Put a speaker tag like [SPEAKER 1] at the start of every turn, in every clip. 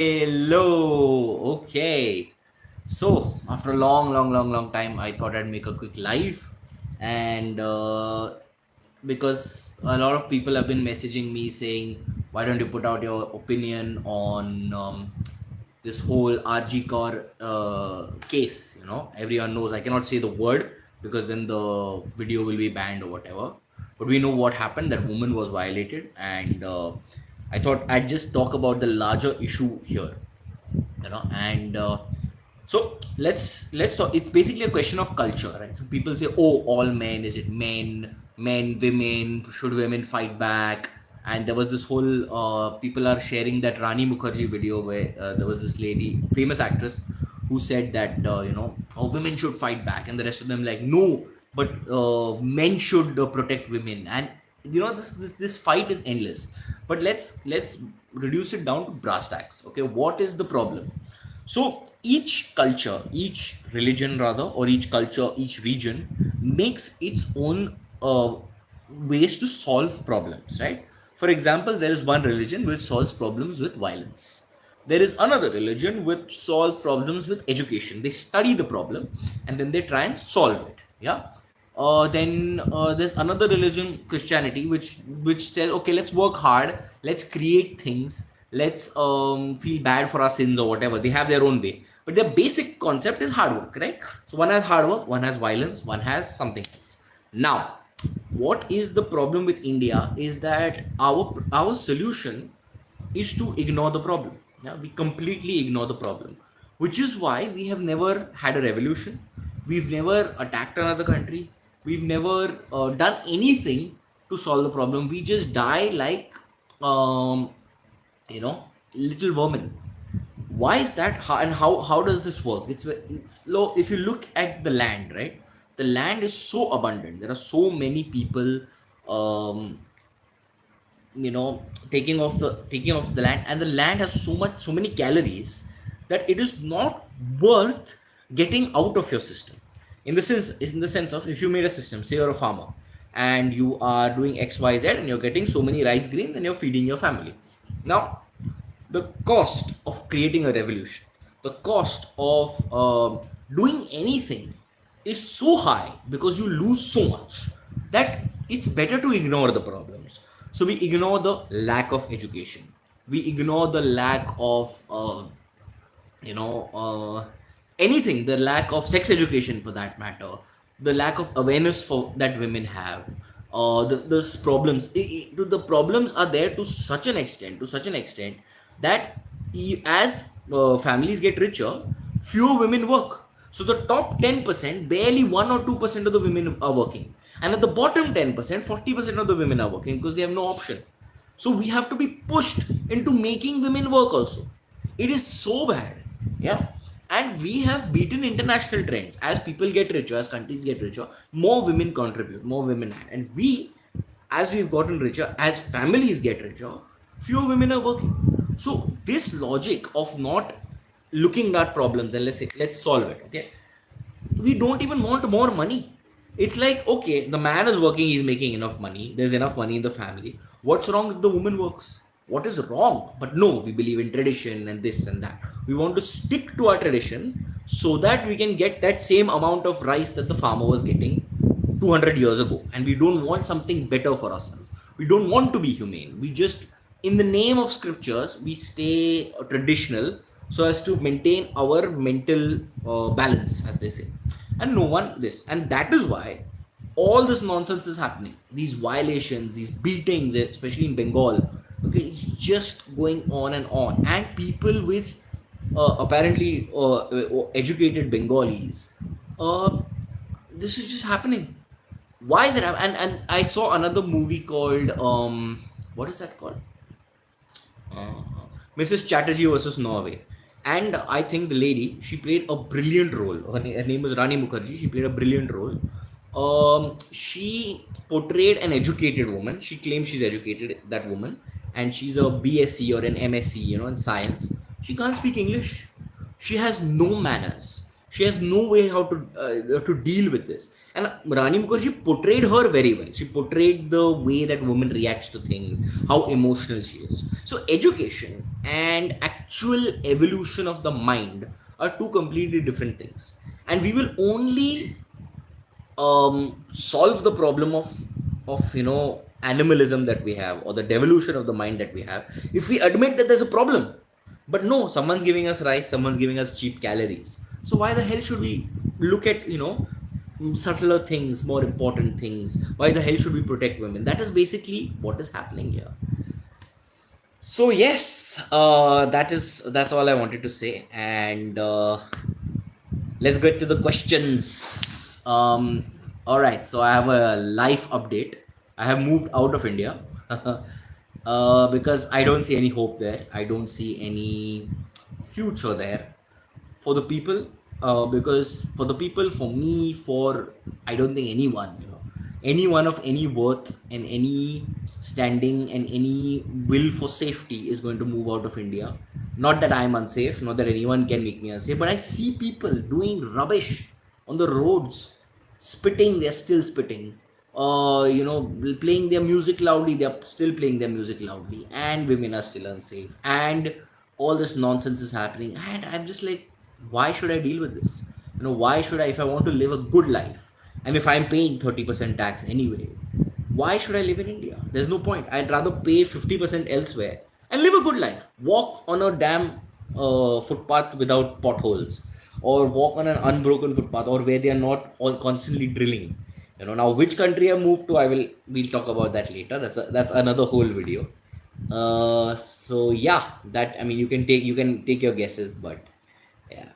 [SPEAKER 1] Hello. Okay. So after a long time, I thought I'd make a quick live, and because a lot of people have been messaging me saying, "Why don't you put out your opinion on this whole RG Core case?" Everyone knows I cannot say the word because then the video will be banned or whatever. But we know what happened. That woman was violated, and I thought I'd just talk about the larger issue here. And let's talk. It's basically a question of culture, right? So people say, oh, all men, is it men, women, should women fight back? And there was this whole people are sharing that Rani Mukherjee video where there was this lady, famous actress, who said that oh, women should fight back, and the rest of them like, no, but men should protect women. And this fight is endless. But let's reduce it down to brass tacks. Okay, what is the problem? So each culture, each religion rather, or each culture, each region makes its own ways to solve problems, right? For example, there is one religion which solves problems with violence. There is another religion which solves problems with education. They study the problem and then they try and solve it. Yeah. Then there's another religion, Christianity, which says, okay, let's work hard, let's create things, let's feel bad for our sins or whatever. They have their own way, but their basic concept is hard work, right? So one has hard work, one has violence, one has something else. Now, what is the problem with India is that our solution is to ignore the problem. Yeah, we completely ignore the problem, which is why we have never had a revolution. We've never attacked another country. We've never done anything to solve the problem. We just die like, um, little vermin. Why is that? How does this work? It's low. If you look at the land, right? The land is so abundant. There are so many people, um, taking off the land, and the land has so many calories that it is not worth getting out of your system. In the sense of, if you made a system, say you're a farmer and you are doing XYZ and you're getting so many rice grains and you're feeding your family. Now, the cost of creating a revolution, the cost of doing anything is so high because you lose so much that it's better to ignore the problems. So we ignore the lack of education, we ignore the lack of you know uh, anything, the lack of sex education for that matter, the lack of awareness for that women have, those problems, the problems are there to such an extent that as families get richer, fewer women work. So the top 10%, barely 1 or 2% of the women are working, and at the bottom 10%, 40% of the women are working because they have no option. So we have to be pushed into making women work also. It is so bad. Yeah. And we have beaten international trends. As people get richer, as countries get richer, more women contribute, more women. And we, as we've gotten richer, as families get richer, fewer women are working. So this logic of not looking at problems and let's solve it. Okay, we don't even want more money. It's like, okay, the man is working, he's making enough money, there's enough money in the family. What's wrong if the woman works? What is wrong? But no, we believe in tradition and this and that. We want to stick to our tradition so that we can get that same amount of rice that the farmer was getting 200 years ago. And we don't want something better for ourselves. We don't want to be humane. We just, in the name of scriptures, we stay traditional so as to maintain our mental balance, as they say. And no one this. And that is why all this nonsense is happening. These violations, these beatings, especially in Bengal, okay, it's just going on and on. And people with apparently educated Bengalis, uh, this is just happening. Why is it and I saw another movie called what is that called, uh, Mrs. Chatterjee versus Norway. And I think the lady, she played a brilliant role. Her name was Rani Mukherjee. She played a brilliant role. She portrayed an educated woman. She claims she's educated, that woman, and she's a BSc or an MSc, in science. She can't speak English. She has no manners. She has no way how to deal with this. And Rani Mukherjee portrayed her very well. She portrayed the way that woman reacts to things, how emotional she is. So education and actual evolution of the mind are two completely different things. And we will only solve the problem of animalism that we have, or the devolution of the mind that we have, if we admit that there's a problem. But no, someone's giving us rice, someone's giving us cheap calories, so why the hell should we look at subtler things, more important things? Why the hell should we protect women? That is basically what is happening here. So yes, that's all I wanted to say. And let's get to the questions. All right, so I have a life update. I have moved out of India because I don't see any hope there. I don't see any future there for the people. Because for the people, for me, for I don't think anyone, anyone of any worth and any standing and any will for safety is going to move out of India. Not that I'm unsafe, not that anyone can make me unsafe, but I see people doing rubbish on the roads, spitting, they're still spitting. Playing their music loudly, they're still playing their music loudly, and women are still unsafe, and all this nonsense is happening. And I'm just like, why should I deal with this? Why should I, if I want to live a good life, and if I'm paying 30% tax anyway, why should I live in India? There's no point. I'd rather pay 50% elsewhere and live a good life. Walk on a damn footpath without potholes, or walk on an unbroken footpath, or where they are not all constantly drilling. Now which country I moved to, we'll talk about that later. That's another whole video. So yeah, that I mean, you can take your guesses, but yeah,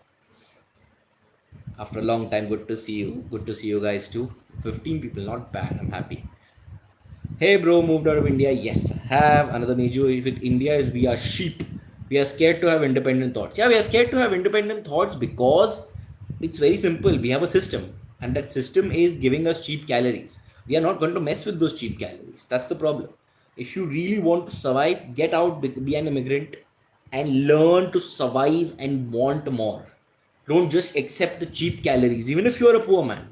[SPEAKER 1] after a long time, good to see you. Good to see you guys too. 15 people, not bad. I'm happy. Hey bro, moved out of India. Yes, have another major issue with India is we are sheep. We are scared to have independent thoughts. Yeah, we are scared to have independent thoughts because it's very simple. We have a system, and that system is giving us cheap calories. We are not going to mess with those cheap calories. That's the problem. If you really want to survive, get out, be an immigrant, and learn to survive and want more. Don't just accept the cheap calories, even if you're a poor man.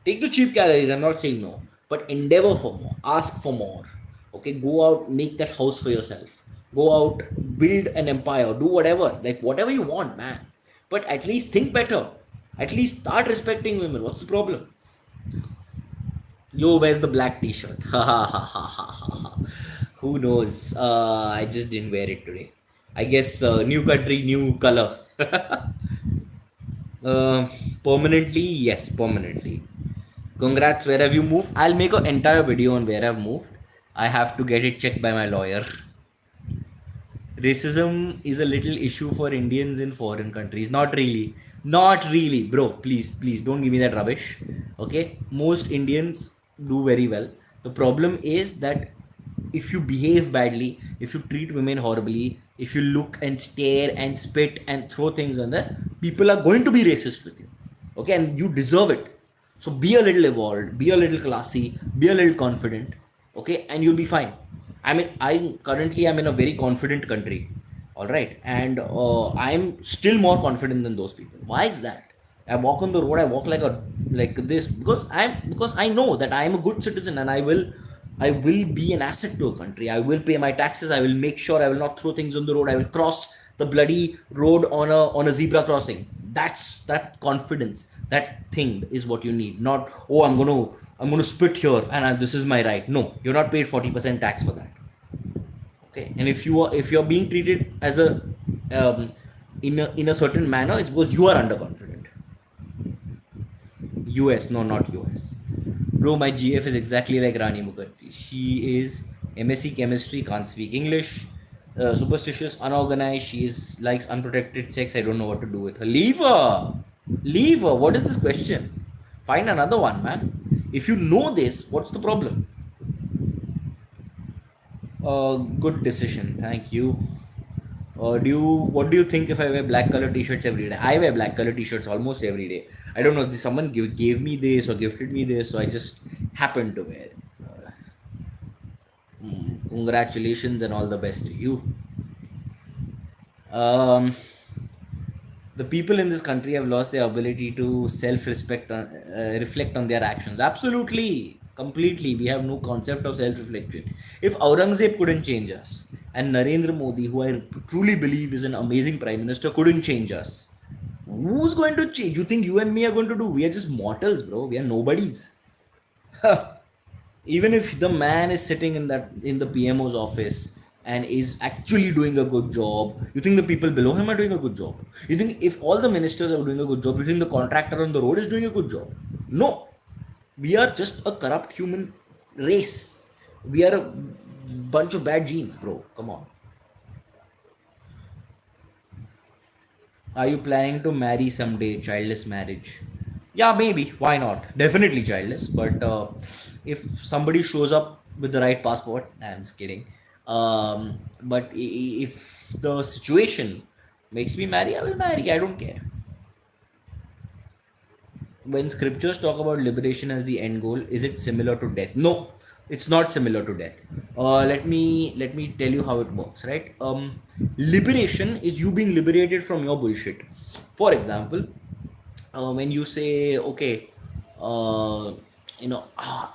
[SPEAKER 1] Take the cheap calories, I'm not saying no, but endeavor for more, ask for more. Okay, go out, make that house for yourself. Go out, build an empire, do whatever, like whatever you want, man. But at least think better. At least start respecting women. What's the problem? Yo, where's the black t shirt? Ha ha ha ha ha ha ha. Who knows? I just didn't wear it today. I guess new country, new color. Uh, Permanently, yes, permanently. Congrats, where have you moved? I'll make an entire video on where I've moved. I have to get it checked by my lawyer. Racism is a little issue for Indians in foreign countries. Not really. Not really, bro. Please don't give me that rubbish. Okay? Most Indians do very well. The problem is that if you behave badly, if you treat women horribly, if you look and stare and spit and throw things on them, people are going to be racist with you. Okay? And you deserve it. So be a little evolved, be a little classy, be a little confident. Okay? And you'll be fine. I mean, I'm in a very confident country, all right, and I'm still more confident than those people. Why is that? I walk on the road, I walk like this because I know that I am a good citizen, and I will be an asset to a country. I will pay my taxes. I will make sure I will not throw things on the road. I will cross the bloody road on a zebra crossing. That's that confidence. That thing is what you need. Not, oh, I'm gonna spit here, and this is my right. No, you're not paid 40% tax for that. Okay, and if you're being treated as a in a certain manner, it's because you are underconfident. US, no, not US. Bro, my GF is exactly like Rani Mukherjee. She is MSc chemistry, can't speak English, superstitious, unorganized. She is likes unprotected sex. I don't know what to do with her. Leave her. Leave her. What is this question? Find another one, man. If you know this, what's the problem? Good decision. Thank you. What do you think if I wear black color t-shirts every day? I wear black color t-shirts almost every day. I don't know if someone gave me this or gifted me this, so I just happened to wear it. Congratulations and all the best to you. Um, The people in this country have lost their ability to self-respect, reflect on their actions. Absolutely, completely. We have no concept of self-reflection. If Aurangzeb couldn't change us, and Narendra Modi, who I truly believe is an amazing prime minister, couldn't change us, who's going to change? You think you and me are going to do? We are just mortals, bro. We are nobodies. Even if the man is sitting in the PMO's office and is actually doing a good job, you think the people below him are doing a good job? You think if all the ministers are doing a good job, you think the contractor on the road is doing a good job? No. We are just a corrupt human race. We are a bunch of bad genes, bro. Come on. Are you planning to marry someday? Childless marriage? Yeah, maybe. Why not? Definitely childless. But if somebody shows up with the right passport, nah, I'm just kidding. But if the situation makes me marry, I will marry. I don't care. When scriptures talk about liberation as the end goal, is it similar to death? No, it's not similar to death. Let me tell you how it works, right? Liberation is you being liberated from your bullshit. For example, when you say, okay, uh,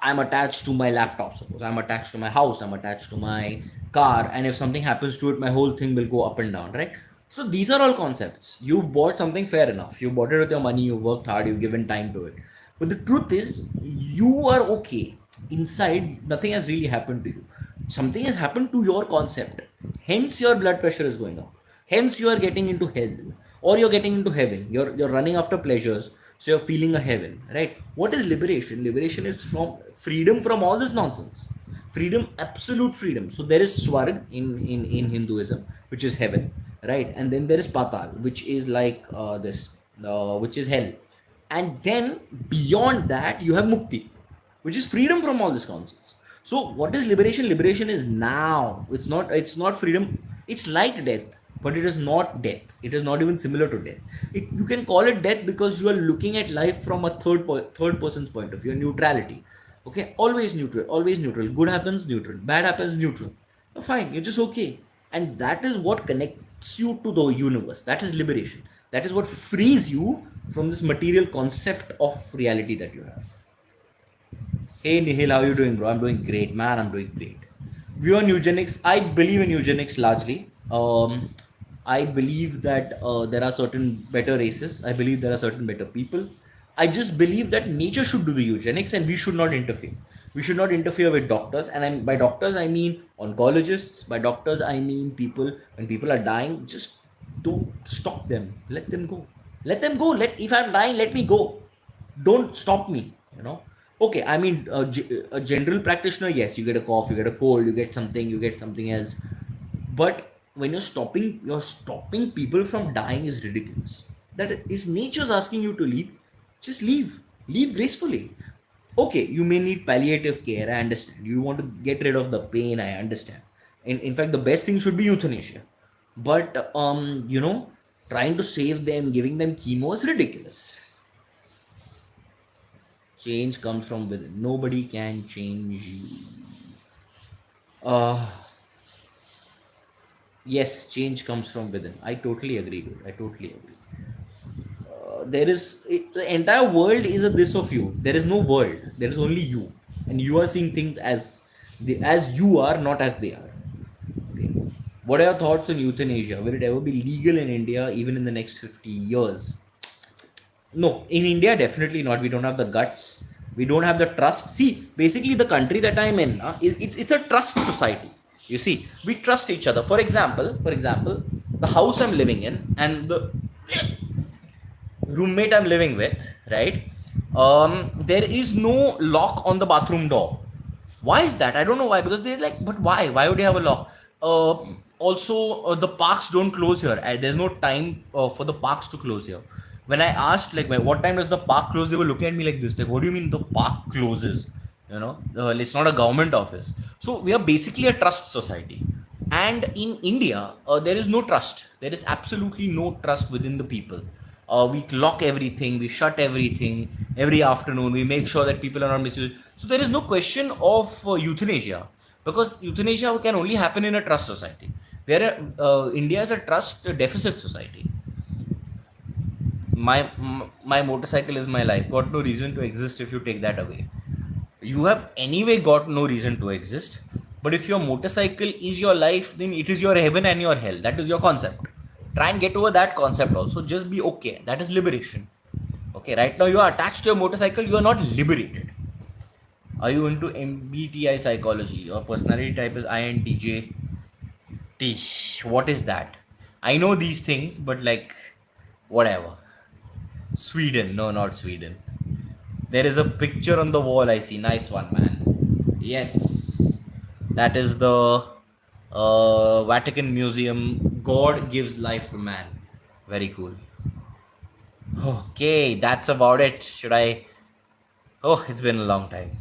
[SPEAKER 1] I'm attached to my laptop, suppose I'm attached to my house, I'm attached to my car, and if something happens to it, my whole thing will go up and down, right? So these are all concepts. You've bought something, fair enough, you bought it with your money, you worked hard, you've given time to it, but the truth is you are okay inside. Nothing has really happened to you. Something has happened to your concept, hence your blood pressure is going up, hence you are getting into hell, or you're getting into heaven. You're running after pleasures, so you're feeling a heaven, right? What is liberation? Liberation is from freedom from all this nonsense. Freedom, absolute freedom. So there is swarg in Hinduism, which is heaven, right? And then there is patal, which is like this which is hell. And then beyond that you have mukti, which is freedom from all these concepts. So what is liberation? Liberation is now. It's not freedom. It's like death, but it is not death. It is not even similar to death. You can call it death because you are looking at life from a third person's point of view, neutrality. Okay, always neutral, always neutral. Good happens, neutral. Bad happens, neutral. Fine, you're just okay. And that is what connects you to the universe. That is liberation. That is what frees you from this material concept of reality that you have. Hey Nihil, how you doing, bro? I'm doing great, man. I'm doing great. View on eugenics. I believe in eugenics largely. I believe that there are certain better races. I believe there are certain better people. I just believe that nature should do the eugenics and we should not interfere. We should not interfere with doctors. And by doctors, I mean oncologists. By doctors, I mean people. When people are dying, just don't stop them. Let them go. Let them go. If I'm dying, let me go. Don't stop me. Okay, I mean, a general practitioner, yes, you get a cough, you get a cold, you get something else. But when you're stopping people from dying is ridiculous. That is nature's asking you to leave. Just leave. Leave gracefully. Okay, you may need palliative care. I understand. You want to get rid of the pain. I understand. In fact, the best thing should be euthanasia. But trying to save them, giving them chemo is ridiculous. Change comes from within. Nobody can change you. Uh, yes, change comes from within. I totally agree, dude. I totally agree. The entire world is a this of you. There is no world. There is only you, and you are seeing things as you are, not as they are. Okay. What are your thoughts on euthanasia? Will it ever be legal in India, even in the next 50 years? No, in India, definitely not. We don't have the guts. We don't have the trust. See, basically, the country that I'm in, it's a trust society. You see, we trust each other. For example, the house I'm living in and the roommate I'm living with, right? There is no lock on the bathroom door. Why is that? I don't know why. Because they're like, but why? Why would they have a lock? Also, the parks don't close here. There's no time for the parks to close here. When I asked, like, what time does the park close? They were looking at me like this. Like, what do you mean the park closes? It's not a government office. So we are basically a trust society. And in India, there is no trust. There is absolutely no trust within the people. We lock everything, we shut everything every afternoon. We make sure that people are not misused. So there is no question of euthanasia, because euthanasia can only happen in a trust society. Where India is a trust deficit society. my motorcycle is my life. Got no reason to exist if you take that away. You have anyway got no reason to exist. But if your motorcycle is your life, then it is your heaven and your hell. That is your concept. Try and get over that concept also. Just be okay. That is liberation. Okay, right now you are attached to your motorcycle, you are not liberated. Are you into MBTI psychology? Your personality type is INTJ. What is that? I know these things, but like, whatever. Sweden. No, not Sweden. There is a picture on the wall I see. Nice one, man. Yes. That is the Vatican Museum. God gives life to man. Very cool. Okay, that's about it. Should I? Oh, it's been a long time.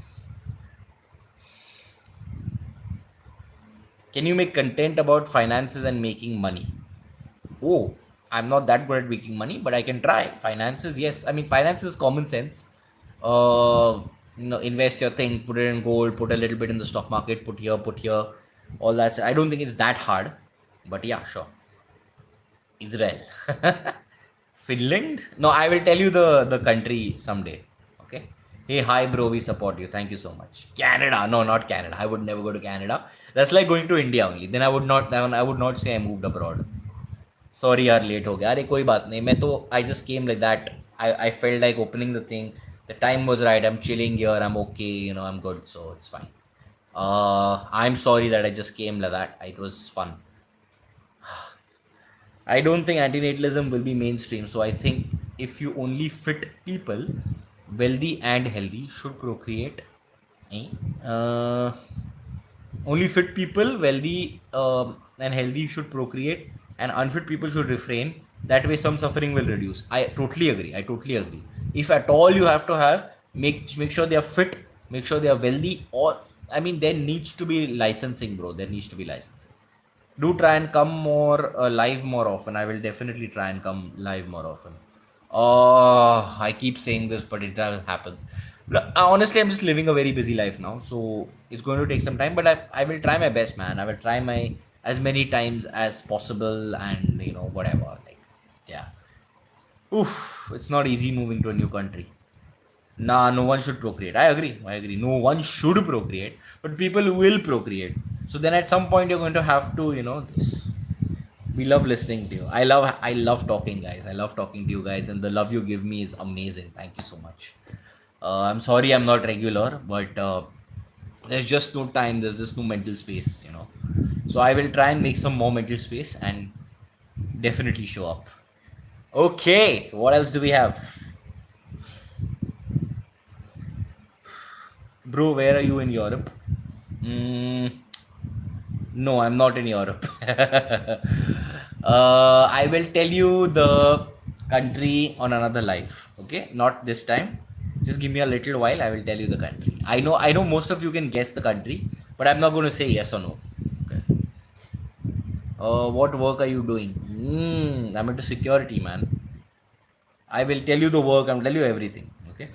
[SPEAKER 1] Can you make content about finances and making money? Oh, I'm not that good at making money, but I can try. Finances, yes. I mean, finance is common sense. Uh, invest your thing, put it in gold, put a little bit in the stock market, put here, all that. I don't think it's that hard, but yeah, sure. Israel, Finland. No, I will tell you the country someday. Okay. Hey, hi, bro. We support you. Thank you so much. Canada. No, not Canada. I would never go to Canada. That's like going to India only. Then I would not say I moved abroad. Sorry यार late हो गया अरे कोई बात नहीं मैं तो I just came like that I felt like opening the thing the time was right I am chilling here I am okay I am good so it's fine I am sorry that I just came like that it was fun I don't think antinatalism will be mainstream. So I think if you only fit people, wealthy and healthy should procreate. Eh? Uh, Only fit people, wealthy and healthy should procreate, and unfit people should refrain. That way, some suffering will reduce. I totally agree. I totally agree. If at all you have to have, make sure they are fit, make sure they are wealthy, or I mean, there needs to be licensing, bro. There needs to be licensing. Do try and come more live more often. I will definitely try and come live more often. Oh, I keep saying this, but it never happens. Honestly, I'm just living a very busy life now, so it's going to take some time. But I will try my best, man. I will try my as many times as possible, and whatever. Like, yeah. Oof, it's not easy moving to a new country. Nah, no one should procreate. I agree. I agree. No one should procreate, but people will procreate. So then at some point you're going to have to, this. We love listening to you. I love talking, guys. I love talking to you guys, and the love you give me is amazing. Thank you so much. I'm sorry I'm not regular, but there's just no time. There's just no mental space. So I will try and make some more mental space and definitely show up. Okay, what else do we have? Bro, where are you in Europe? Mm, no, I'm not in Europe. I will tell you the country on another life. Okay, not this time. Just give me a little while. I will tell you the country. I know most of you can guess the country, but I'm not going to say yes or no. Okay. What work are you doing? I'm into security, man. I will tell you the work. I'll tell you everything. Okay.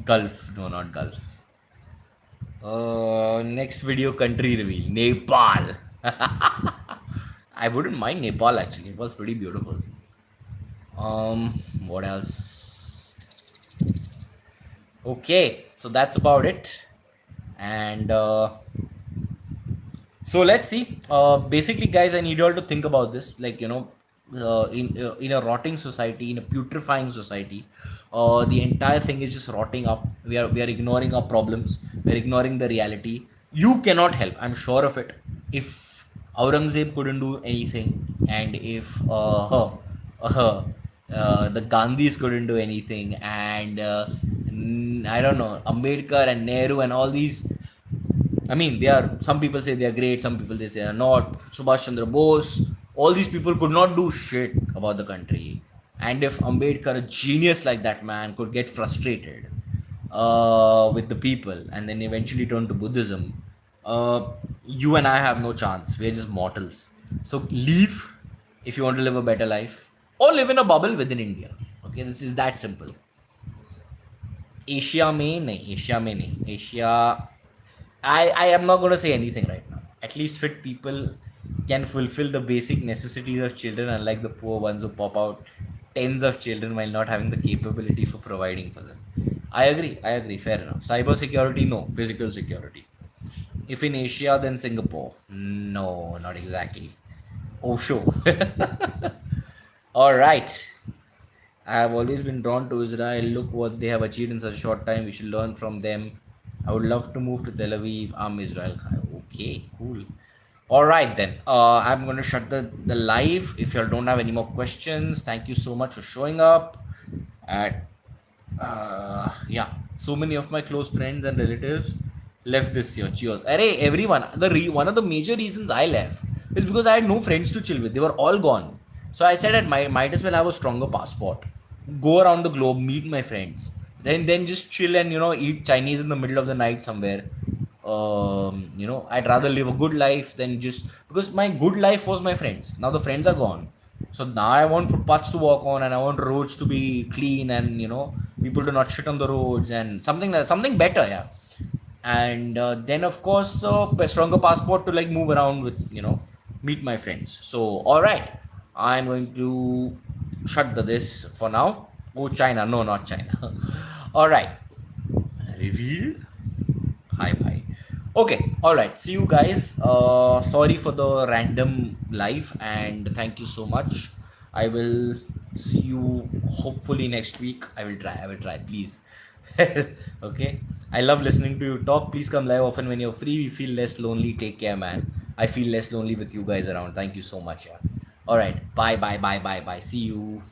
[SPEAKER 1] Gulf. No, not Gulf. Next video country reveal. Nepal. I wouldn't mind Nepal actually. It was pretty beautiful. What else? Okay, so that's about it. And so let's see. Basically, guys, I need you all to think about this. Like in a rotting society, in a putrefying society, the entire thing is just rotting up. We are ignoring our problems. We're ignoring the reality. You cannot help. I'm sure of it. If Aurangzeb couldn't do anything, and if the Gandhis couldn't do anything, and I don't know, Ambedkar and Nehru and all these. I mean, they are. Some people say they are great. Some people they say they are not. Subhash Chandra Bose. All these people could not do shit about the country. And if Ambedkar, a genius like that man, could get frustrated with the people and then eventually turn to Buddhism, you and I have no chance. We're just mortals. So leave if you want to live a better life, or live in a bubble within India. Okay, this is that simple. Asia I am not going to say anything right now. At least fit people, can fulfill the basic necessities of children, unlike the poor ones who pop out tens of children while not having the capability for providing for them. I agree. I agree. Fair enough. Cyber security, no. Physical security. If in Asia, then Singapore. No, not exactly. Oh, sure. All right. I have always been drawn to Israel. Look what they have achieved in such a short time. We should learn from them. I would love to move to Tel Aviv. I'm Israel. Okay, cool. All right, then. I'm going to shut the live. If you all don't have any more questions, thank you so much for showing up. At yeah, so many of my close friends and relatives left this year. Cheers. Array, everyone. One of the major reasons I left is because I had no friends to chill with. They were all gone. So I said I might as well have a stronger passport. Go around the globe, meet my friends. Then just chill and eat Chinese in the middle of the night somewhere. I'd rather live a good life than just because my good life was my friends. Now the friends are gone. So now I want footpaths to walk on, and I want roads to be clean, and people to not shit on the roads, and something better, yeah. And then of course, a stronger passport to like move around with, meet my friends. So all right, I'm going to shut this for now. Oh, China, no, not China. All right, reveal. Hi, bye. Okay, all right. See you guys. Sorry for the random live, and thank you so much. I will see you hopefully next week. I will try. I will try. Please. Okay. I love listening to you talk. Please come live often when you're free. We feel less lonely. Take care, man. I feel less lonely with you guys around. Thank you so much. Yeah. All right. Bye. Bye. Bye. Bye. Bye. See you.